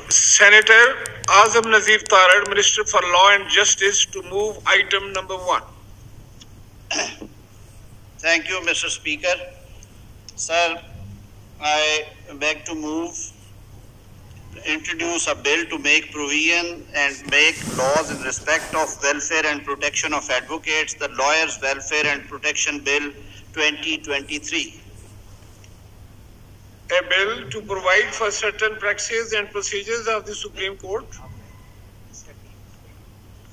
Senator Azam Nazir Tarad, Minister for Law and Justice, to move item number 1. Thank you, Mr. Speaker. Sir, I beg to introduce a bill to make provision and make laws in respect of welfare and protection of advocates, the Lawyers' Welfare and Protection Bill 2023. A bill to provide for certain practices and procedures of the Supreme Court.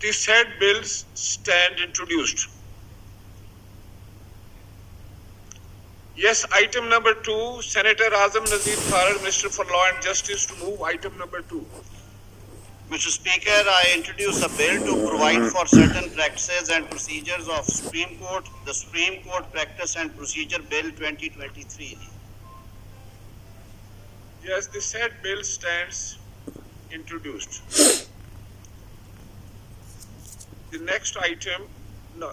The said bills stand introduced. Yes, item number 2, Senator Azam Nazir Tarad, Minister for Law and Justice, to move item number 2. Mr. Speaker, I introduce a bill to provide for certain practices and procedures of Supreme Court, the Supreme Court Practice and Procedure Bill 2023. Yes, the said bill stands introduced. The next item, no.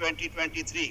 2023.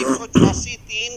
184(3)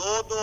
2-2,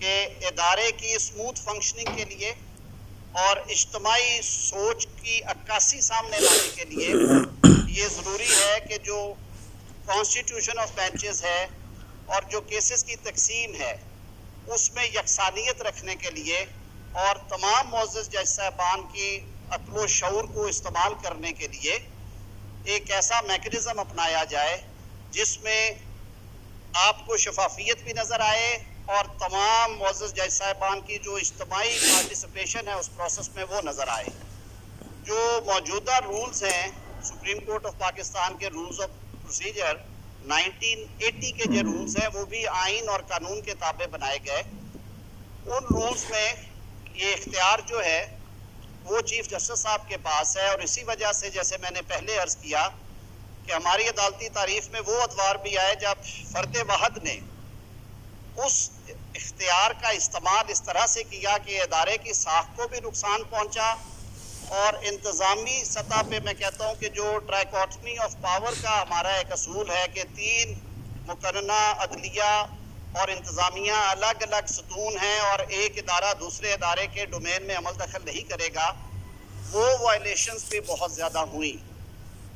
کہ ادارے کی smooth functioning کے لیے اور اجتماعی سوچ کی عکاسی سامنے لانے کے لیے یہ ضروری ہے کہ جو کانسٹیٹیوشن آف بینچز ہے اور جو کیسز کی تقسیم ہے اس میں یکسانیت رکھنے کے لیے اور تمام معزز جج صاحبان کی عقل و شعور کو استعمال کرنے کے لیے ایک ایسا میکنزم اپنایا جائے جس میں آپ کو شفافیت بھی نظر آئے اور تمام معزز جج صاحبان کی جو اجتماعی پارٹیسپیشن ہے اس پروسیس میں وہ نظر آئے. جو موجودہ رولز ہیں سپریم کورٹ آف پاکستان کے رولز آف پروسیجر 1980 کے جو رولز ہیں وہ بھی آئین اور قانون کے تابع بنائے گئے. ان رولز میں یہ اختیار جو ہے وہ چیف جسٹس صاحب کے پاس ہے اور اسی وجہ سے جیسے میں نے پہلے عرض کیا کہ ہماری عدالتی تعریف میں وہ ادوار بھی آئے جب فرد واحد نے اس اختیار کا استعمال اس طرح سے کیا کہ ادارے کی ساکھ کو بھی نقصان پہنچا اور انتظامی سطح پہ میں کہتا ہوں کہ جو ٹرائیکوٹمی آف پاور کا ہمارا ایک اصول ہے کہ 3 مقننہ عدلیہ اور انتظامیہ الگ الگ ستون ہیں اور ایک ادارہ دوسرے ادارے کے ڈومین میں عمل دخل نہیں کرے گا، وہ وائلیشنز بھی بہت زیادہ ہوئیں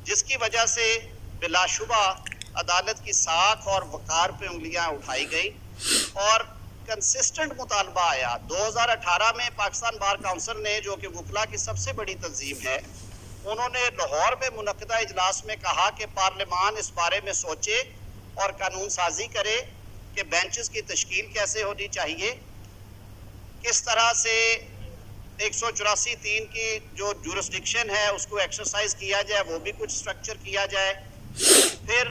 جس کی وجہ سے بلا شبہ عدالت کی ساکھ اور وقار پہ انگلیاں اٹھائی گئی اور کنسسٹنٹ مطالبہ آیا. 2018 میں پاکستان بار کونسل نے جو کہ وکلا کی سب سے بڑی تنظیم ہے انہوں نے لاہور میں منعقدہ اجلاس میں کہا کہ پارلیمان اس بارے میں سوچے اور قانون سازی کرے کہ بینچز کی تشکیل کیسے ہونی چاہیے، کس طرح سے 184(3) کی جو جورسڈکشن ہے اس کو ایکسرسائز کیا جائے، وہ بھی کچھ سٹرکچر کیا جائے. پھر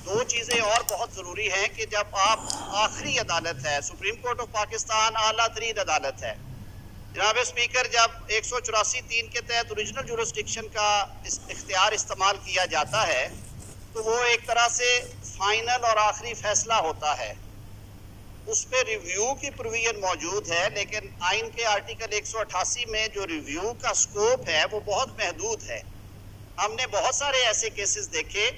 2 چیزیں اور بہت ضروری ہیں کہ جب آپ آخری عدالت ہے، سپریم کورٹ آف پاکستان اعلیٰ ترین عدالت ہے، جناب اسپیکر جب 184(3) کے تحت اوریجنل جورسڈکشن کا اختیار استعمال کیا جاتا ہے تو وہ ایک طرح سے فائنل اور آخری فیصلہ ہوتا ہے. اس پہ ریویو کی پروویژن موجود ہے لیکن آئین کے آرٹیکل 188 میں جو ریویو کا سکوپ ہے وہ بہت محدود ہے. ہم نے بہت سارے ایسے کیسز دیکھے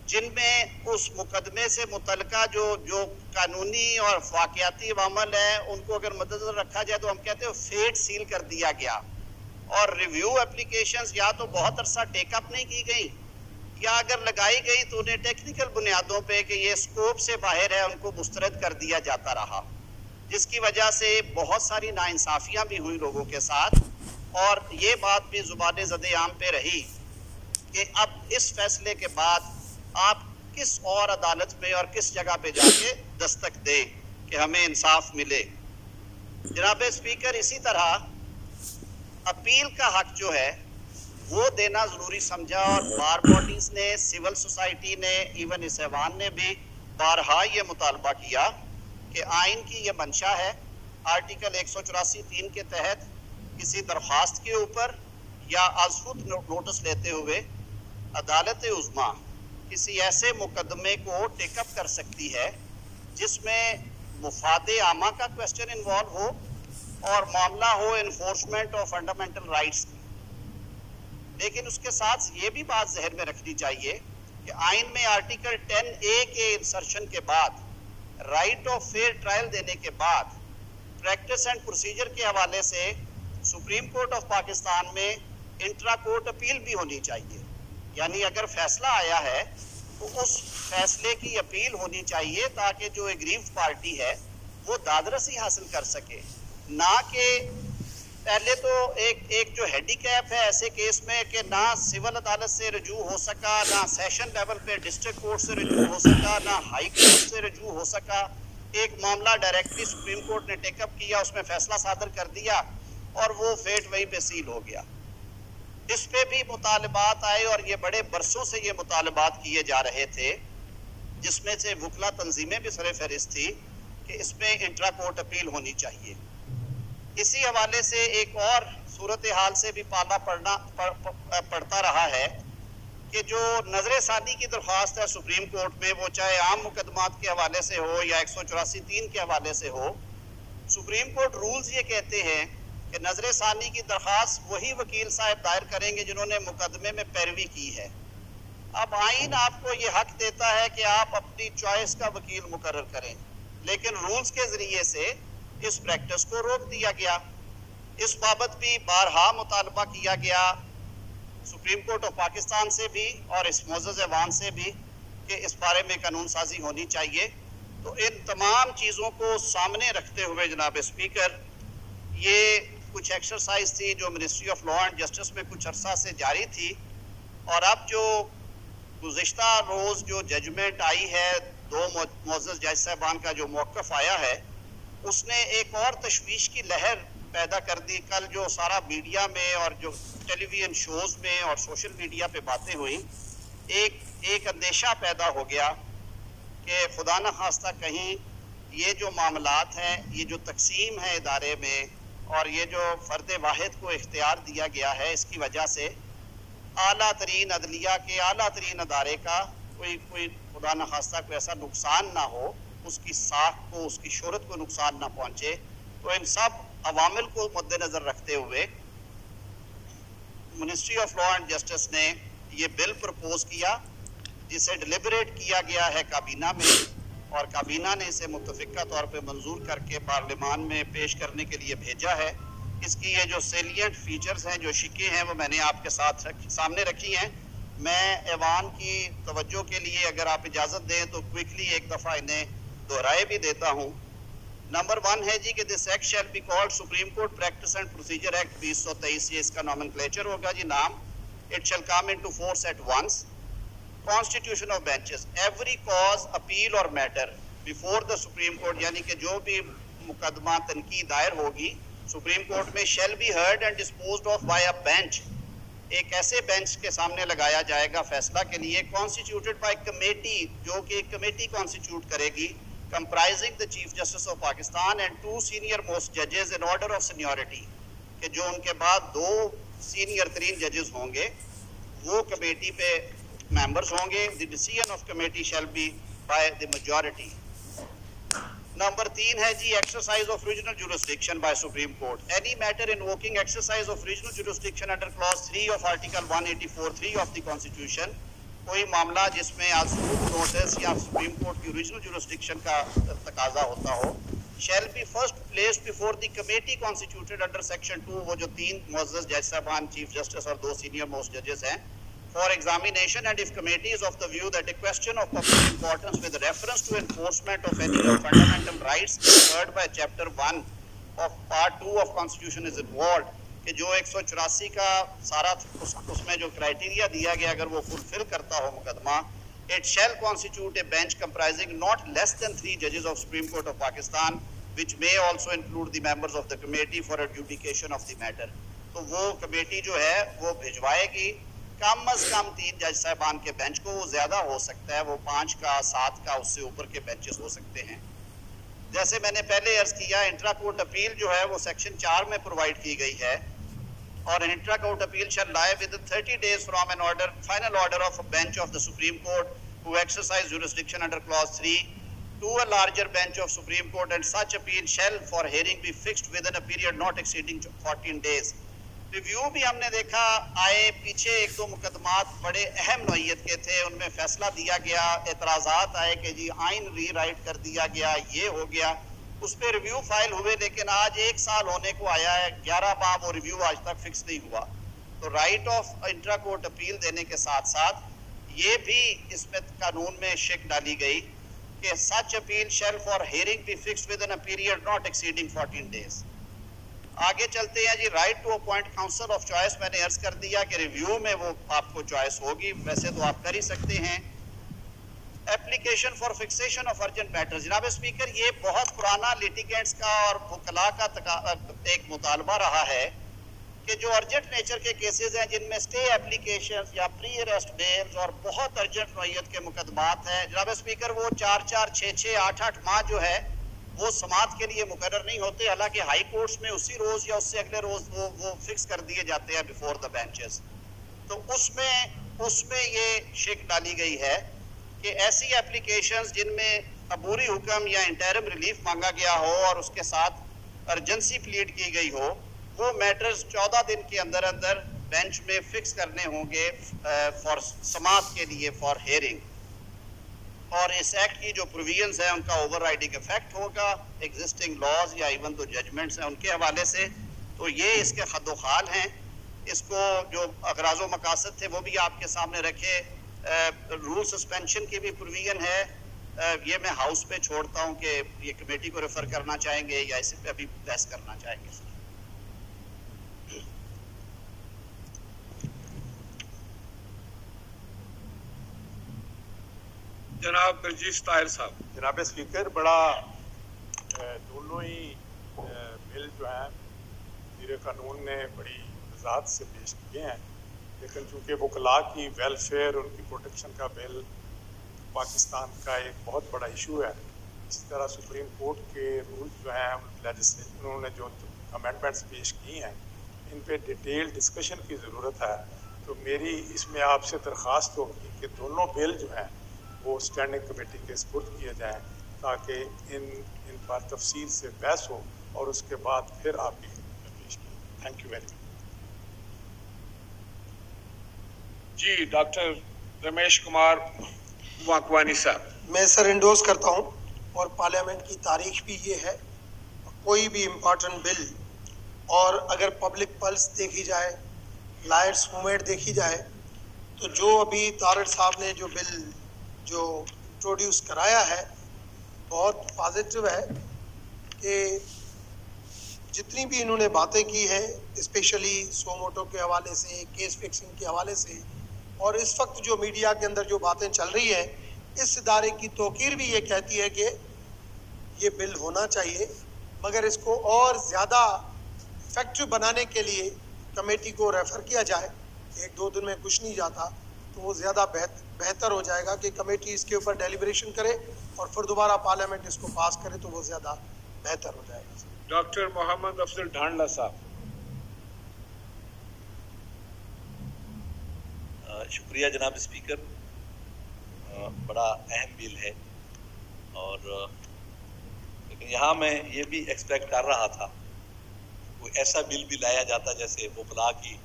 جن میں اس مقدمے سے متعلقہ جو قانونی اور واقعاتی عوامل ہیں ان کو اگر مدنظر رکھا جائے تو ہم کہتے ہیں فیٹ سیل کر دیا گیا اور ریویو اپلیکیشنز یا تو بہت عرصہ ٹیک اپ نہیں کی گئی یا اگر لگائی گئی تو انہیں ٹیکنیکل بنیادوں پہ کہ یہ سکوپ سے باہر ہے ان کو مسترد کر دیا جاتا رہا، جس کی وجہ سے بہت ساری ناانصافیاں بھی ہوئی لوگوں کے ساتھ. اور یہ بات بھی زبان زد عام پہ رہی کہ اب اس فیصلے کے بعد آپ کس اور عدالت میں اور کس جگہ پہ جا کے دستک دیں کہ ہمیں انصاف ملے. جناب اسپیکر اسی طرح اپیل کا حق جو ہے وہ دینا ضروری سمجھا اور بار باڈیز نے، سول سوسائٹی نے، ایون اس ایوان نے بھی بارہا یہ مطالبہ کیا کہ آئین کی یہ منشا ہے آرٹیکل 184(3) کے تحت کسی درخواست کے اوپر یا از خود نوٹس لیتے ہوئے عدالت عظمیٰ کسی ایسے مقدمے کو ٹیک اپ کر سکتی ہے جس میں مفاد عامہ کا کویسچن انوالو ہو اور معاملہ ہو انفورسمنٹ آف فنڈامنٹل رائٹس کی. لیکن اس کے ساتھ یہ بھی بات ذہن میں رکھنی چاہیے کہ آئین میں آرٹیکل 10A کے انسرشن کے بعد رائٹ آف فیئر ٹرائل دینے کے بعد پریکٹس اینڈ پروسیجر کے حوالے سے سپریم کورٹ آف پاکستان میں انٹرا کورٹ اپیل بھی ہونی چاہیے. یعنی اگر فیصلہ آیا ہے تو اس فیصلے کی اپیل ہونی چاہیے تاکہ جو اگریوڈ پارٹی ہے وہ دادرسی حاصل کر سکے، نہ کہ پہلے تو ایک جو ہینڈی کیپ ہے ایسے کیس میں کہ نہ سول عدالت سے رجوع ہو سکا، نہ سیشن لیول پہ ڈسٹرکٹ کورٹ سے رجوع ہو سکا، نہ ہائی کورٹ سے رجوع ہو سکا. ایک معاملہ ڈائریکٹلی سپریم کورٹ نے ٹیک اپ کیا، اس میں فیصلہ صادر کر دیا اور وہ فیٹ وہیں پہ سیل ہو گیا. اس پہ بھی مطالبات آئے اور یہ بڑے برسوں سے یہ مطالبات کیے جا رہے تھے جس میں سے وکلا تنظیمیں بھی سر فہرست تھی کہ اس میں انٹرا کورٹ اپیل ہونی چاہیے. اسی حوالے سے ایک اور صورتحال سے بھی پالا پڑتا رہا ہے کہ جو نظر ثانی کی درخواست ہے سپریم کورٹ میں، وہ چاہے عام مقدمات کے حوالے سے ہو یا 184(3) کے حوالے سے ہو، سپریم کورٹ رولز یہ کہتے ہیں کہ نظر ثانی کی درخواست وہی وکیل صاحب دائر کریں گے جنہوں نے مقدمے میں پیروی کی ہے. اب آئین آپ کو یہ حق دیتا ہے کہ آپ اپنی چوائس کا وکیل مقرر کریں، لیکن رولز کے ذریعے سے اس پریکٹس کو روک دیا گیا. اس بابت بھی بارہا مطالبہ کیا گیا سپریم کورٹ آف پاکستان سے بھی اور اس معزز ایوان سے بھی کہ اس بارے میں قانون سازی ہونی چاہیے. تو ان تمام چیزوں کو سامنے رکھتے ہوئے جناب اسپیکر یہ کچھ ایکسرسائز تھی جو ministry of law and justice میں کچھ عرصہ سے جاری تھی, اور اب جو گزشتہ روز جو ججمنٹ آئی ہے دو معزز جج صاحبان کا جو موقف آیا ہے اس نے ایک اور تشویش کی لہر پیدا کر دی. کل جو سارا میڈیا میں اور جو ٹیلی ویژن شوز میں اور سوشل میڈیا پہ باتیں ہوئیں, ایک اندیشہ پیدا ہو گیا کہ خدا نہ خواستہ کہیں یہ جو معاملات ہیں, یہ جو تقسیم ہے ادارے میں اور یہ جو فرد واحد کو اختیار دیا گیا ہے, اس کی وجہ سے اعلیٰ ترین عدلیہ کے اعلیٰ ترین ادارے کا کوئی خدا نہ خواستہ کوئی ایسا نقصان نہ ہو, اس کی ساکھ کو, اس کی شہرت کو نقصان نہ پہنچے. تو ان سب عوامل کو مد نظر رکھتے ہوئے ministry of law and justice نے یہ بل پرپوز کیا جسے ڈیلیبریٹ کیا گیا ہے کابینہ میں, اور کابینہ نے اسے متفقہ طور پہ منظور کر کے پارلیمان میں پیش کرنے کے لیے بھیجا ہے. اس کی یہ جو سیلینٹ فیچرز ہیں, جو شکیں ہیں, وہ میں نے آپ کے ساتھ سامنے رکھی ہیں. میں ایوان کی توجہ کے لیے اگر آپ اجازت دیں تو کوئکلی ایک دفعہ انہیں دہرائے بھی دیتا ہوں. نمبر 1 ہے جی کہ this act shall be called Supreme Court Practice and Procedure Act 2023, یہ اس کا نومنکلیچر ہوگا جی نام. It shall come into force at once. Constitution of benches. Every cause, appeal or matter before the Supreme Court, یعنی کہ جو بھی مقدمہ تنقید دائر ہوگی سپریم کورٹ میں shall be heard and disposed of by a bench. ایک ایسے بینچ کے سامنے لگایا جائے گا فیصلہ کے لیے, constituted by committee, جو کہ ایک کمیٹی constitute کرے گی, comprising the Chief Justice of Pakistan and 2 senior most judges in order of seniority, کہ جو ان کے بعد 2 سینئر ترین ججز ہوں گے وہ کمیٹی پہ members ہوں گے. The decision of committee shall be by the majority. Number 3 ہے جی exercise of regional jurisdiction by Supreme Court. Any matter invoking exercise of regional jurisdiction under clause 3 of article 184(3) of the constitution, کوئی معاملہ جس میں absolute notice یا Supreme Court کی regional jurisdiction کا تقاضا ہوتا ہو, shall be first placed before the committee constituted under section 2, وہ جو 3 معزز جج صاحبان چیف جسٹس اور 2 senior most judges ہیں, for examination, and if committee is of the view that a question of public importance with reference to enforcement of any of fundamental rights covered by chapter 1 of part 2 of constitution is involved, کہ جو 184 کا سارا اس میں جو criteria دیا گیا اگر وہ فلفل کرتا ہو مقدمہ, it shall constitute a bench comprising not less than 3 judges of Supreme Court of Pakistan, which may also include the members of the committee for adjudication of the matter. تو وہ کمیٹی جو ہے وہ بھجوائے گی کم از کم 3 جج صاحبان کے بینچ کو, وہ زیادہ ہو سکتا ہے, وہ 5 کا 7 کا اس سے اوپر کے بینچز ہو سکتے ہیں. جیسے میں نے پہلے عرض کیا, انٹرا کورٹ اپیل جو ہے وہ سیکشن 4 میں پرووائڈ کی گئی ہے, اور انٹرا کورٹ اپیل شیل لائی with 30 days from an order, final order of a bench of the Supreme Court who exercise jurisdiction under clause 3 to a larger bench of Supreme Court, and such appeal shall for hearing be fixed within a period not exceeding 14 days. Review بھی ہم نے دیکھا آئے, پیچھے 1-2 مقدمات بڑے اہم نوعیت کے تھے, ان میں فیصلہ دیا گیا, اعتراضات آئے کہ جی آئین ری رائٹ کر دیا گیا, یہ ہو گیا, اس پہ ریویو فائل ہوئے, لیکن آج 1 سال ہونے کو آیا ہے, 11 باب وہ ریویو آج تک فکس نہیں ہوا. تو right of intra court appeal دینے کے ساتھ ساتھ یہ بھی اس میں قانون میں شک ڈالی گئی کہ such appeal shall for hearing be fixed within a period not exceeding 14 days. آگے چلتے ہیں جی, right to appoint counsel of choice. میں نے عرض کر دیا کہ ریویو میں وہ آپ کو چوائس ہوگی, ویسے تو آپ کر ہی سکتے ہیں. Application for fixation of urgent matter. جناب اسپیکر, یہ بہت پرانا لیٹیگنٹس کا اور وکلاء کا ایک مطالبہ رہا ہے کہ جو ارجنٹ نیچر کے کیسز ہیں جن میں اسٹے اپلیکیشن یا پری اریسٹ بیلز اور بہت ارجنٹ نوعیت کے مقدمات ہیں, جناب اسپیکر وہ 4-4, 6-6, 8-8 ماہ جو ہے وہ سماعت کے لیے مقرر نہیں ہوتے, حالانکہ ہائی کورٹس میں اسی روز یا اس سے اگلے روز وہ فکس کر دیے جاتے ہیں بیفور دا بینچز. تو اس میں یہ شک ڈالی گئی ہے کہ ایسی اپلیکیشنز جن میں عبوری حکم یا انٹرم ریلیف مانگا گیا ہو اور اس کے ساتھ ارجنسی پلیڈ کی گئی ہو, وہ میٹرز 14 دن کے اندر بینچ میں فکس کرنے ہوں گے فار سماعت کے لیے, فار ہیئرنگ. اور اس ایکٹ کی جو پروویژنز ہیں ان کا اوور رائڈنگ افیکٹ ہوگا ایگزسٹنگ لاز یا ایون تو ججمنٹس ہیں ان کے حوالے سے. تو یہ اس کے خد و خال ہیں. اس کو جو اغراض و مقاصد تھے وہ بھی آپ کے سامنے رکھے. رول سسپینشن کی بھی پروویژن ہے. یہ میں ہاؤس پہ چھوڑتا ہوں کہ یہ کمیٹی کو ریفر کرنا چاہیں گے یا اس پہ ابھی بحث کرنا چاہیں گے. جناب برجیش طاہر صاحب. جناب اسپیکر، بڑا دونوں ہی بل جو ہیں وزیر قانون نے بڑی وضاحت سے پیش کیے ہیں، لیکن چونکہ وکلاء کی ویلفیئر، ان کی پروٹیکشن کا بل پاکستان کا ایک بہت بڑا ایشو ہے. اسی طرح سپریم کورٹ کے رولز جو ہیں انہوں نے جو امینڈمنٹس پیش کی ہیں ان پہ ڈیٹیل ڈسکشن کی ضرورت ہے. تو میری اس میں آپ سے درخواست ہوگی کہ دونوں بل جو ہیں وہ اسٹینڈنگ کمیٹی کے سپرد کیے جائیں تاکہ ان پر تفصیل سے بحث ہو اور اس کے بعد پھر آپ کی خدمت میں پیش کی. Thank you very much. جی ڈاکٹر رمیش کمار واکوانی صاحب. میں سر انڈوز کرتا ہوں، اور پارلیمنٹ کی تاریخ بھی یہ ہے، کوئی بھی امپارٹنٹ بل اور اگر پبلک پلس دیکھی جائے، لائٹس موومنٹ دیکھی جائے، تو جو ابھی طارق صاحب نے جو بل جو انٹروڈیوس کرایا ہے بہت پازیٹیو ہے. کہ جتنی بھی انہوں نے باتیں کی ہیں اسپیشلی سو موٹو کے حوالے سے، کیس فکسنگ کے حوالے سے، اور اس وقت جو میڈیا کے اندر جو باتیں چل رہی ہیں، اس ادارے کی توقیر بھی یہ کہتی ہے کہ یہ بل ہونا چاہیے، مگر اس کو اور زیادہ افیکٹو بنانے کے لیے کمیٹی کو ریفر کیا جائے. ایک دو دن میں کچھ نہیں جاتا تو وہ زیادہ بہتر ہو جائے گا کہ کمیٹی اس کے اوپر ڈیلیبریشن کرے اور پھر دوبارہ پارلیمنٹ اس کو پاس کرے تو وہ زیادہ بہتر ہو جائے گا. ڈاکٹر محمد افضل ڈھانڈلہ صاحب. شکریہ جناب اسپیکر. بڑا اہم بل ہے، اور لیکن یہاں میں یہ بھی ایکسپیکٹ کر رہا تھا کوئی ایسا بل بھی لایا جاتا جیسے وکلاء کی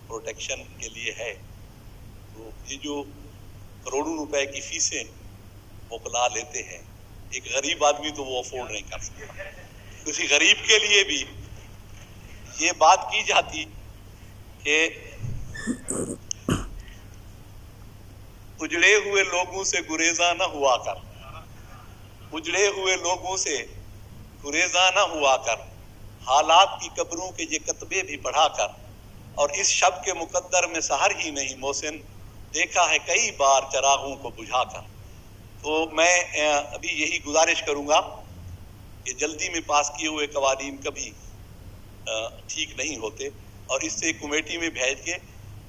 پروٹیکشن کے لیے ہے. تو یہ جو کروڑوں روپے کی فیسیں وکلاء لیتے ہیں، ایک غریب آدمی تو وہ افورڈ نہیں کر سکتا. کسی غریب کے لیے بھی یہ بات کی جاتی کہ اجڑے ہوئے لوگوں سے گریزاں نہ ہوا کر، اجڑے ہوئے لوگوں سے گریزاں نہ ہوا کر، حالات کی قبروں کے یہ کتبے بھی پڑھا کر، اور اس شب کے مقدر میں سحر ہی نہیں محسن، دیکھا ہے کئی بار چراغوں کو بجھا کر. تو میں ابھی یہی گزارش کروں گا کہ جلدی میں پاس کیے ہوئے قوانین کبھی ٹھیک نہیں ہوتے، اور اس سے کمیٹی میں بھیج کے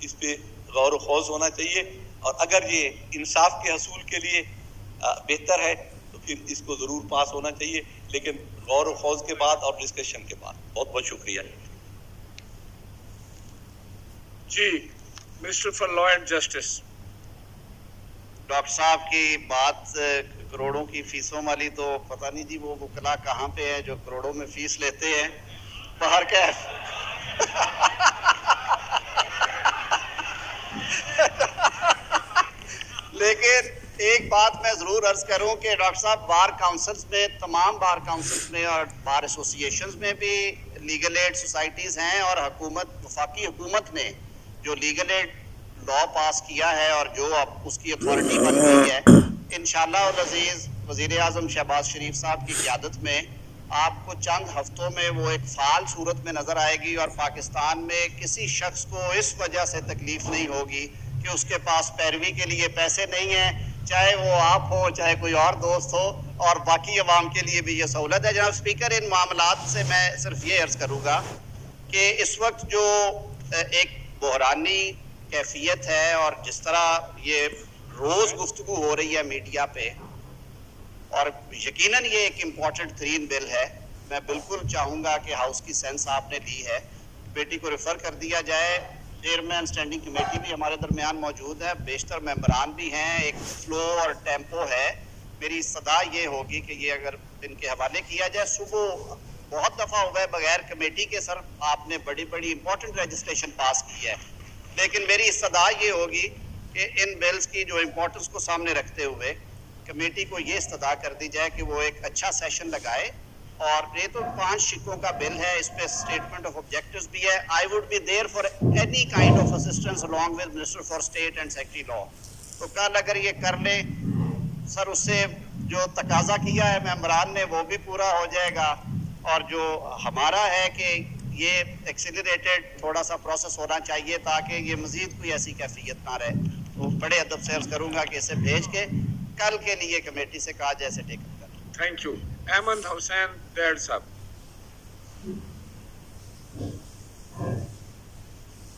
اس پہ غور و خوض ہونا چاہیے، اور اگر یہ انصاف کے حصول کے لیے بہتر ہے تو پھر اس کو ضرور پاس ہونا چاہیے، لیکن غور و خوض کے بعد اور ڈسکشن کے بعد. بہت بہت شکریہ. جی minister for law and justice. Doctor صاحب کی بات کروڑوں کی فیسوں والی تو پتہ نہیں جی وہ وکلاء کہاں پہ ہیں جو کروڑوں میں فیس لیتے ہیں. باہر کیف لیکن ایک بات میں ضرور عرض کروں کہ ڈاکٹر صاحب بار کاؤنسلز میں، تمام بار کاؤنسلز میں اور بار ایسوسیشنز میں بھی لیگل ایڈ سوسائٹیز ہیں، اور حکومت، وفاقی حکومت نے جو لیگل ایڈ لا پاس کیا ہے اور جو اب اس کی اتھارٹی بن گئی ہے، انشاءاللہ العزیز وزیر اعظم شہباز شریف صاحب کی قیادت میں آپ کو چند ہفتوں میں وہ ایک فعال صورت میں نظر آئے گی، اور پاکستان میں کسی شخص کو اس وجہ سے تکلیف نہیں ہوگی کہ اس کے پاس پیروی کے لیے پیسے نہیں ہیں، چاہے وہ آپ ہو چاہے کوئی اور دوست ہو، اور باقی عوام کے لیے بھی یہ سہولت ہے. جناب اسپیکر، ان معاملات سے میں صرف یہ عرض کروں گا کہ اس وقت جو ایک بحرانی کیفیت ہے، اور جس طرح یہ روز گفتگو ہو رہی ہے میڈیا پہ، اور یقیناً یہ ایک امپورٹنٹ ترین بل ہے، میں بالکل چاہوں گا کہ ہاؤس کی سینس آپ نے لی ہے، بیٹی کو ریفر کر دیا جائے. چیئرمین اسٹینڈنگ کمیٹی بھی ہمارے درمیان موجود ہے، بیشتر ممبران بھی ہیں، ایک فلو اور ٹیمپو ہے. میری صدا یہ ہوگی کہ یہ اگر ان کے حوالے کیا جائے. صبح بہت دفعہ ہوا ہے بغیر کمیٹی کے سر آپ نے بڑی بڑی امپورٹنٹ لیجسلیشن پاس کی ہے، لیکن میری صدا یہ ہوگی کہ ان بلز کی جو امپورٹنس کو سامنے رکھتے ہوئے کمیٹی کو یہ استدعا کر دی جائے کہ وہ ایک اچھا سیشن لگائے. اور یہ تو 5 شکوں کا بل ہے, اس پہ اسٹیٹمنٹ آف آبجیکٹیوز بھی ہے. I would be there for any kind of assistance along with minister for state and secretary law. تو کل اگر یہ کر لے سر, اس سے جو تقاضا کیا ہے ممبران نے وہ بھی پورا ہو جائے گا, اور جو ہمارا ہے کہ یہ ایکسیلریٹڈ تھوڑا سا پروسیس ہونا چاہیے تاکہ یہ مزید کوئی ایسی کیفیت نہ رہے. تو بڑے ادب سے عرض کروں گا کہ اسے بھیج کے کل کے لیے کمیٹی سے کہا جائے اسے ٹیک اپ کر. Thank you. احمد حسین ڈیڑھ صاحب.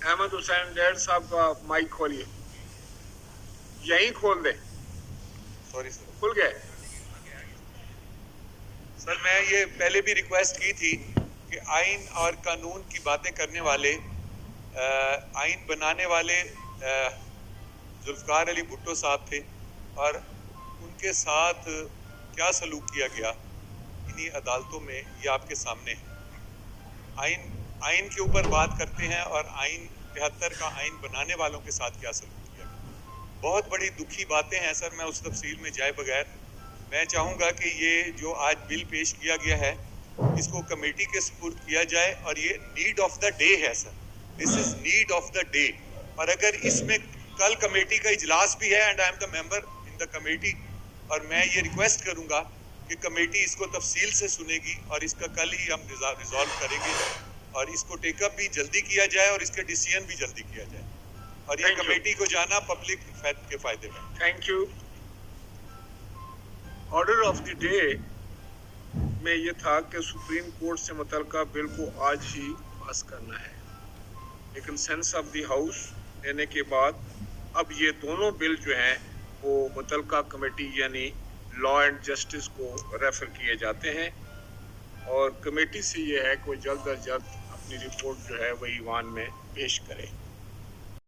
احمد حسین ڈیڑھ صاحب کا مائک کھولیے. یہیں کھول دیں. Sorry sir. کھل گئے. سر میں یہ پہلے بھی ریکویسٹ کی تھی کہ آئین اور قانون کی باتیں کرنے والے, آئین بنانے والے ذوالفقار علی بھٹو صاحب تھے, اور ان کے ساتھ کیا سلوک کیا گیا انہی عدالتوں میں یہ آپ کے سامنے ہے. آئین کے اوپر بات کرتے ہیں اور آئین 73 کا آئین بنانے والوں کے ساتھ کیا سلوک کیا گیا. بہت بڑی دکھی باتیں ہیں سر. میں اس تفصیل میں جائے بغیر میں چاہوں گا کہ یہ جو آج بل پیش کیا گیا ہے اس کو کمیٹی کے سپرد کیا جائے, اور یہ نیڈ آف دا ڈے ہے sir. This is need of the day. اور اگر اس میں کل کمیٹی کا اجلاس بھی ہے, and I am the member in the committee, اور میں یہ ریکویسٹ کروں گا کہ کمیٹی اس کو تفصیل سے سنے گی اور اس کا کل ہی ہم ریزالو کریں گے, اور اس کو ٹیک اپ بھی جلدی کیا جائے اور اس کے ڈیسیژن بھی جلدی کیا جائے, اور یہ کمیٹی کو جانا پبلک کے فائدے میں. Thank you. Order of the day میں یہ تھا کہ سپریم کورٹ سے متعلقہ بل کو آج ہی پاس کرنا ہے, لیکن سینس آف دی ہاؤس لینے کے بعد اب یہ دونوں بل جو ہیں وہ متعلقہ کمیٹی یعنی لا اینڈ جسٹس کو ریفر کیے جاتے ہیں, اور کمیٹی سے یہ ہے کہ وہ جلد از جلد اپنی رپورٹ جو ہے وہ ایوان میں پیش کرے.